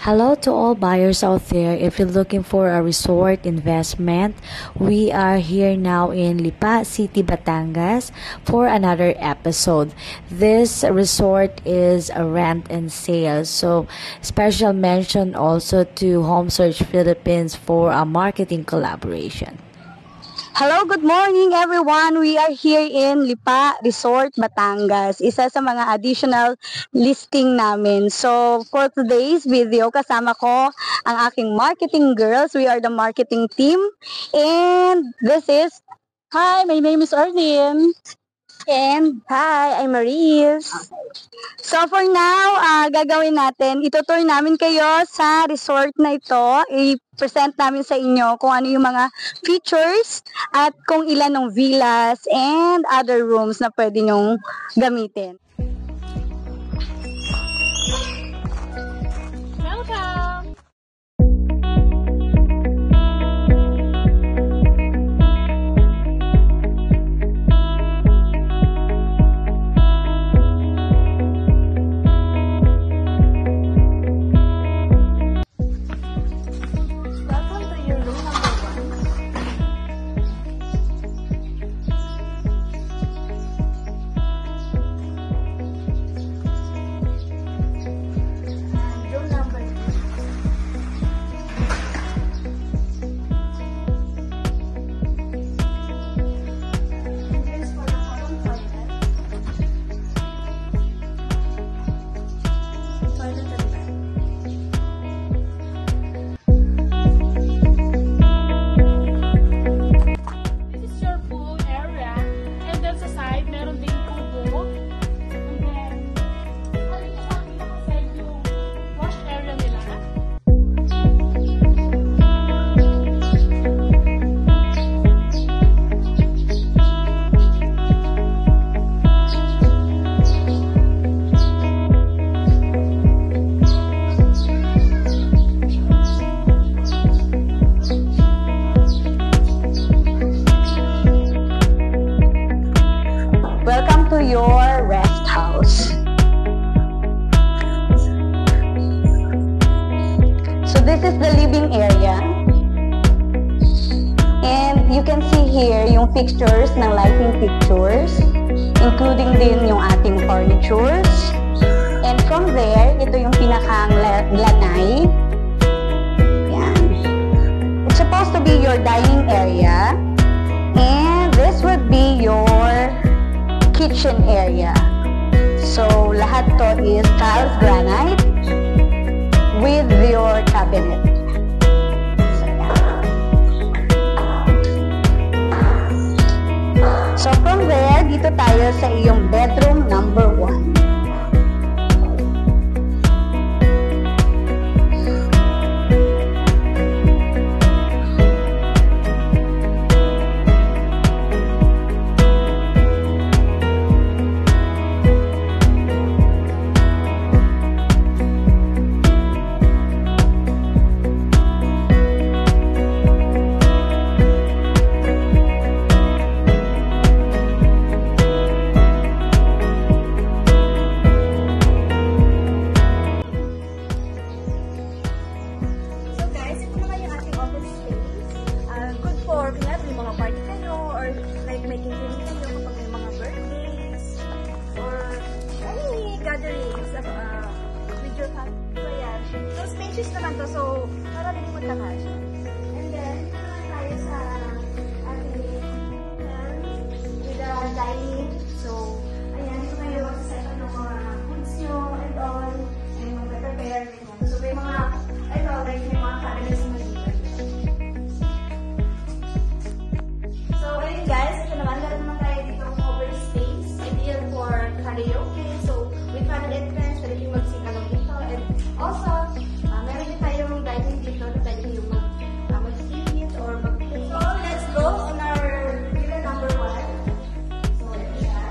Hello to all buyers out there. If you're looking for a resort investment, we are here now in Lipa City, Batangas for another episode. This resort is a rent and sale. So special mention also to Home Search Philippines for a marketing collaboration. Hello, good morning everyone. We are here in Lipa Resort, Batangas. Isa sa mga additional listing namin. So, for today's video, kasama ko ang aking marketing girls. We are the marketing team. And this is... Hi, my name is Arlene. And hi, I'm Maris. So for now, gagawin natin, itutur namin kayo sa resort na ito. I-present namin sa inyo kung ano yung mga features at kung ilan ng villas and other rooms na pwede nyong gamitin. Welcome! Welcome to your rest house. So this is the living area. And you can see here yung fixtures ng lighting fixtures, including din yung ating furnitures. And from there, ito yung pinakang lanay. Yan. It's supposed to be your dining area. And this would be your kitchen area. So, lahat to is tiles granite with your cabinet. So, from there, dito tayo sa iyong bedroom number 1. So, spacious naman to. So, para din mo siya. And then, tayo sa ating with the dining. So, ayan, so kayo set up ng mga foods nyo and all. And mag-prepare din yan. So, may mga, ito, like, may mga cabinets mo dito. So, ayun guys, ito naman, meron naman tayo dito covered space. Ideal for karaoke. So, with panel entrance, pwede yung magsikalong dito. And also, meron din tayong dining dito na pwede yung mag-eat or mag-play. So, let's go on our villa number 1. So,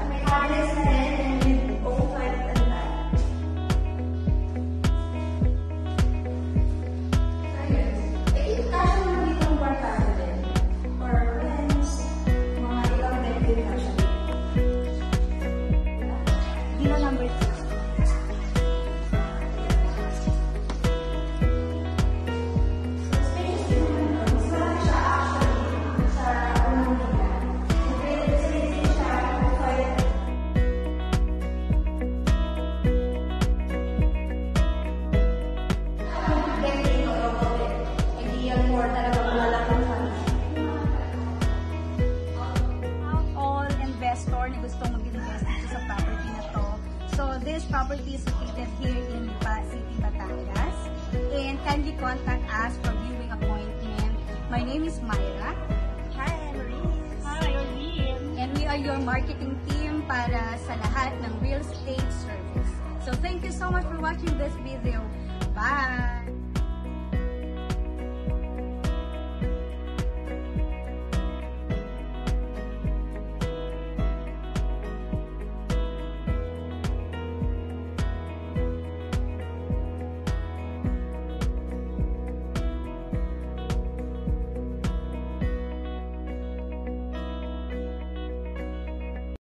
may cabinets na rin and with open and that. and kindly contact us for viewing appointment. My name is Myra. Hi, Maurice. Hi, Orlean. And we are your marketing team para sa lahat ng real estate service. So thank you so much for watching this video.